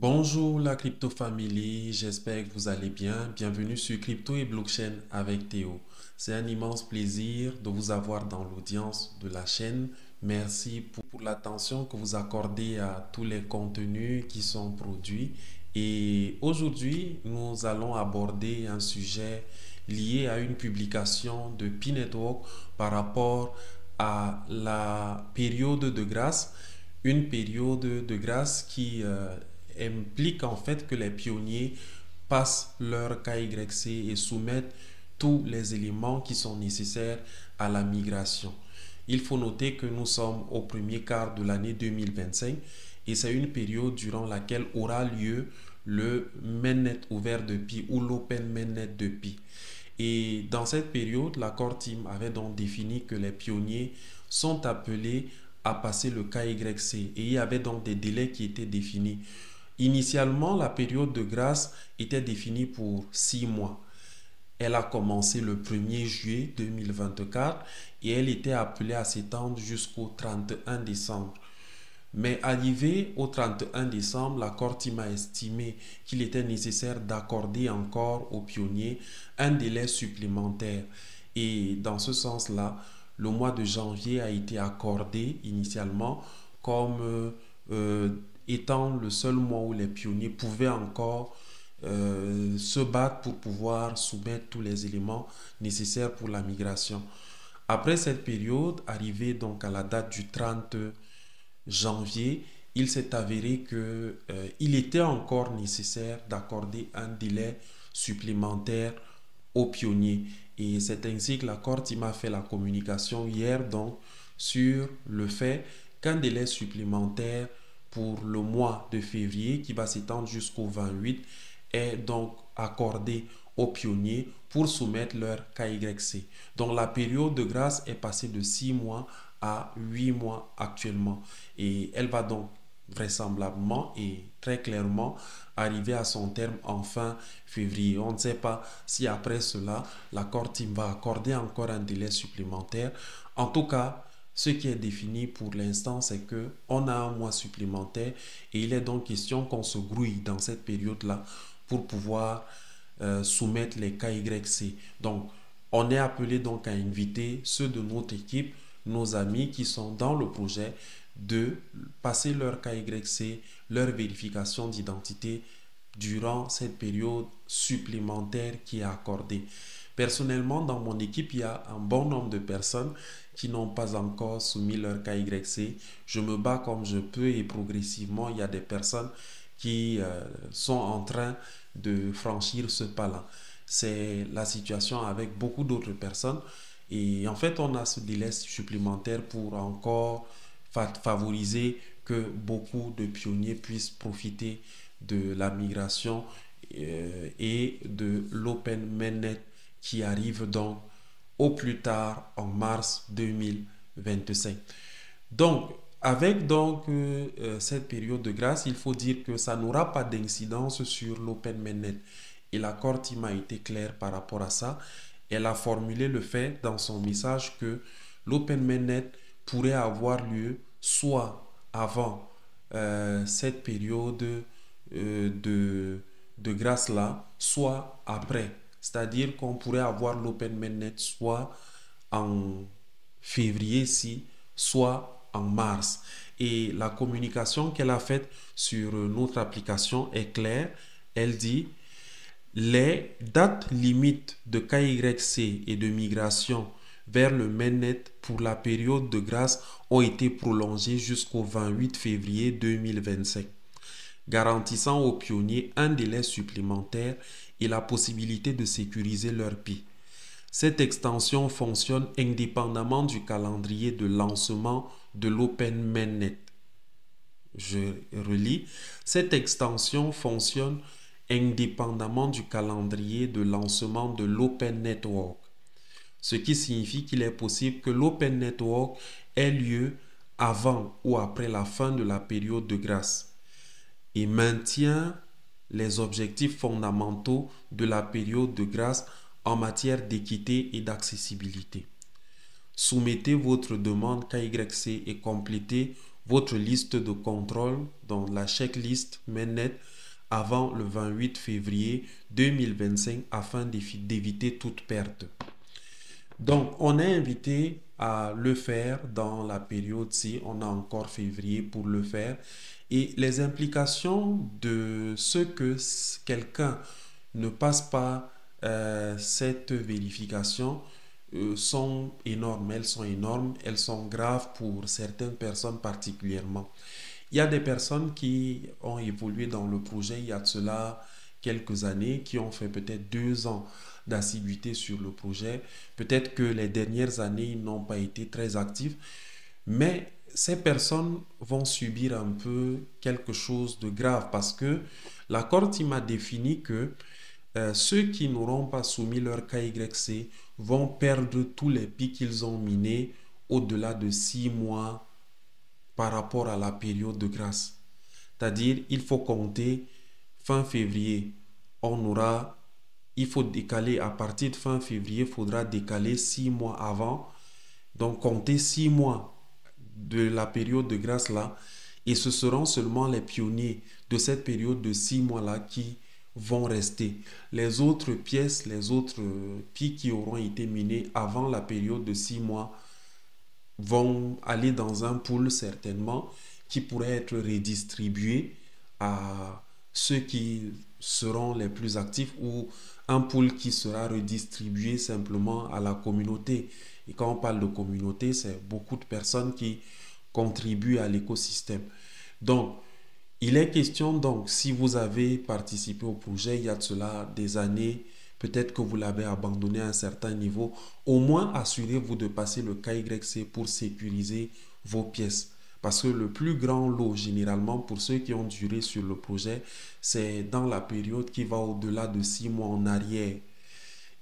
Bonjour la Crypto Family, j'espère que vous allez bien. Bienvenue sur Crypto et Blockchain avec Théo. C'est un immense plaisir de vous avoir dans l'audience de la chaîne. Merci pour l'attention que vous accordez à tous les contenus qui sont produits. Et aujourd'hui, nous allons aborder un sujet lié à une publication de P-Network par rapport à la période de grâce, une période de grâce qui implique en fait que les pionniers passent leur KYC et soumettent tous les éléments qui sont nécessaires à la migration. Il faut noter que nous sommes au premier quart de l'année 2025 et c'est une période durant laquelle aura lieu le mainnet ouvert de Pi ou l'open mainnet de Pi. Et dans cette période, la Core Team avait donc défini que les pionniers sont appelés à passer le KYC et il y avait donc des délais qui étaient définis. Initialement, la période de grâce était définie pour 6 mois. Elle a commencé le 1er juillet 2024 et elle était appelée à s'étendre jusqu'au 31 décembre. Mais arrivé au 31 décembre, la Core Team a estimé qu'il était nécessaire d'accorder encore aux pionniers un délai supplémentaire. Et dans ce sens-là, le mois de janvier a été accordé initialement comme étant le seul mois où les pionniers pouvaient encore se battre pour pouvoir soumettre tous les éléments nécessaires pour la migration. Après cette période, arrivé donc à la date du 30 janvier, il s'est avéré que il était encore nécessaire d'accorder un délai supplémentaire aux pionniers. Et c'est ainsi que la Core Team a fait la communication hier donc sur le fait qu'un délai supplémentaire pour le mois de février qui va s'étendre jusqu'au 28 est donc accordé aux pionniers pour soumettre leur KYC. Donc la période de grâce est passée de 6 mois à 8 mois actuellement. Et elle va donc vraisemblablement et très clairement arriver à son terme en fin février. On ne sait pas si après cela, la Core Team va accorder encore un délai supplémentaire. En tout cas, ce qui est défini pour l'instant, c'est que on a un mois supplémentaire et il est donc question qu'on se grouille dans cette période-là pour pouvoir soumettre les KYC. Donc, on est appelé donc à inviter ceux de notre équipe, nos amis qui sont dans le projet, de passer leur KYC, leur vérification d'identité durant cette période supplémentaire qui est accordée. Personnellement, dans mon équipe, il y a un bon nombre de personnes qui n'ont pas encore soumis leur KYC. Je me bats comme je peux et progressivement, il y a des personnes qui sont en train de franchir ce pas-là. C'est la situation avec beaucoup d'autres personnes. Et en fait, on a ce délai supplémentaire pour encore favoriser que beaucoup de pionniers puissent profiter de la migration et de l'open mainnet qui arrive donc au plus tard en mars 2025. Donc, avec cette période de grâce, il faut dire que ça n'aura pas d'incidence sur l'open mainnet. Et la Core Team a été claire par rapport à ça. Elle a formulé le fait dans son message que l'open mainnet pourrait avoir lieu soit avant cette période de grâce-là, soit après. C'est-à-dire qu'on pourrait avoir l'open mainnet soit en février-ci, soit en mars. Et la communication qu'elle a faite sur notre application est claire. Elle dit: les dates limites de KYC et de migration vers le mainnet pour la période de grâce ont été prolongées jusqu'au 28 février 2025, garantissant aux pionniers un délai supplémentaire et la possibilité de sécuriser leur PI. Cette extension fonctionne indépendamment du calendrier de lancement de l'Open Mainnet. Je relis. Cette extension fonctionne indépendamment du calendrier de lancement de l'Open Network, ce qui signifie qu'il est possible que l'Open Network ait lieu avant ou après la fin de la période de grâce et maintient les objectifs fondamentaux de la période de grâce en matière d'équité et d'accessibilité. Soumettez votre demande KYC et complétez votre liste de contrôle, donc la checklist Mainnet, avant le 28 février 2025 afin d'éviter toute perte. Donc, on est invité à le faire dans la période-ci. On a encore février pour le faire. Et les implications de ce que quelqu'un ne passe pas cette vérification sont énormes. Elles sont énormes. Elles sont graves pour certaines personnes particulièrement. Il y a des personnes qui ont évolué dans le projet il y a de cela quelques années, qui ont fait peut-être 2 ans d'assiduité sur le projet. Peut-être que les dernières années, ils n'ont pas été très actifs, mais ces personnes vont subir un peu quelque chose de grave parce que la Corte m'a défini que ceux qui n'auront pas soumis leur KYC vont perdre tous les pics qu'ils ont minés au-delà de 6 mois par rapport à la période de grâce. C'est-à-dire, il faut compter fin février. Il faut décaler à partir de fin février, il faudra décaler 6 mois avant. Donc, compter 6 mois de la période de grâce là. Et ce seront seulement les pionniers de cette période de 6 mois là qui vont rester. Les autres pièces, les autres pics qui auront été minés avant la période de 6 mois vont aller dans un pool certainement qui pourrait être redistribué à ceux qui seront les plus actifs ou un pool qui sera redistribué simplement à la communauté. Et quand on parle de communauté, c'est beaucoup de personnes qui contribuent à l'écosystème. Donc, il est question, donc, si vous avez participé au projet il y a de cela des années, peut-être que vous l'avez abandonné à un certain niveau, au moins assurez-vous de passer le KYC pour sécuriser vos pièces. Parce que le plus grand lot, généralement, pour ceux qui ont duré sur le projet, c'est dans la période qui va au-delà de 6 mois en arrière.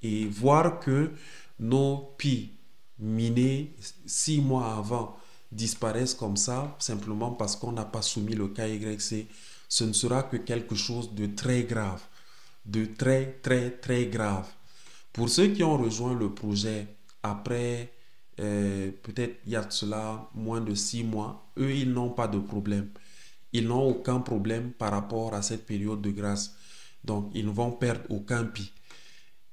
Et voir que nos PI minés 6 mois avant disparaissent comme ça, simplement parce qu'on n'a pas soumis le KYC, ce ne sera que quelque chose de très grave. De très, très, très grave. Pour ceux qui ont rejoint le projet après peut-être il y a de cela moins de 6 mois, eux, ils n'ont pas de problème. Ils n'ont aucun problème par rapport à cette période de grâce. Donc, ils ne vont perdre aucun PI.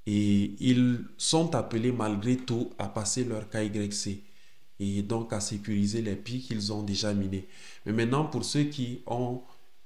Et ils sont appelés malgré tout à passer leur KYC et donc à sécuriser les PI qu'ils ont déjà minés. Mais maintenant, pour ceux qui ont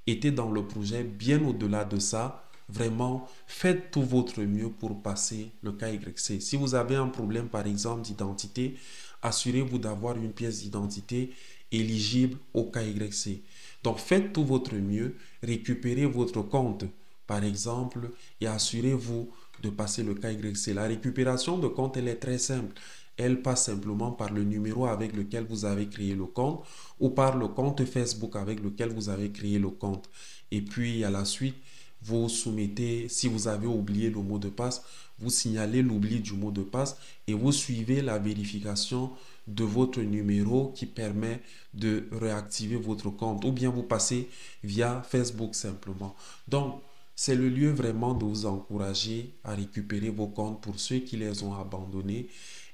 été dans le projet bien au-delà de ça, vraiment, faites tout votre mieux pour passer le KYC. Si vous avez un problème, par exemple, d'identité, assurez-vous d'avoir une pièce d'identité éligible au KYC. Donc, faites tout votre mieux, récupérez votre compte, par exemple, et assurez-vous de passer le KYC. La récupération de compte, elle est très simple. Elle passe simplement par le numéro avec lequel vous avez créé le compte ou par le compte Facebook avec lequel vous avez créé le compte. Et puis, à la suite, vous soumettez, si vous avez oublié le mot de passe, vous signalez l'oubli du mot de passe et vous suivez la vérification de votre numéro qui permet de réactiver votre compte ou bien vous passez via Facebook simplement. Donc, c'est le lieu vraiment de vous encourager à récupérer vos comptes pour ceux qui les ont abandonnés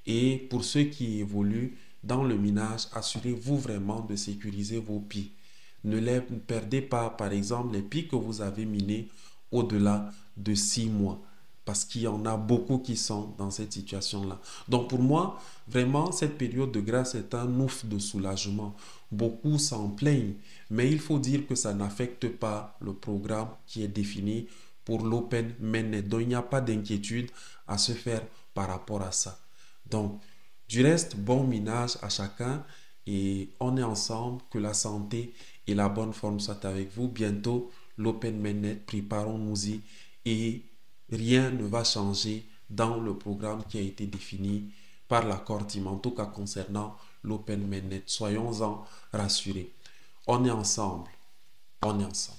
et pour ceux qui évoluent dans le minage, assurez-vous vraiment de sécuriser vos PI. Ne les perdez pas, par exemple, les PI que vous avez minés au-delà de 6 mois. Parce qu'il y en a beaucoup qui sont dans cette situation-là. Donc pour moi, vraiment, cette période de grâce est un ouf de soulagement. Beaucoup s'en plaignent, mais il faut dire que ça n'affecte pas le programme qui est défini pour l'Open Mainnet. Donc il n'y a pas d'inquiétude à se faire par rapport à ça. Donc, du reste, bon minage à chacun et on est ensemble, que la santé et la bonne forme soient avec vous. Bientôt, l'Open Mainnet, préparons-nous-y et rien ne va changer dans le programme qui a été défini par la Corte, en tout cas concernant l'Open Mainnet. Soyons-en rassurés. On est ensemble. On est ensemble.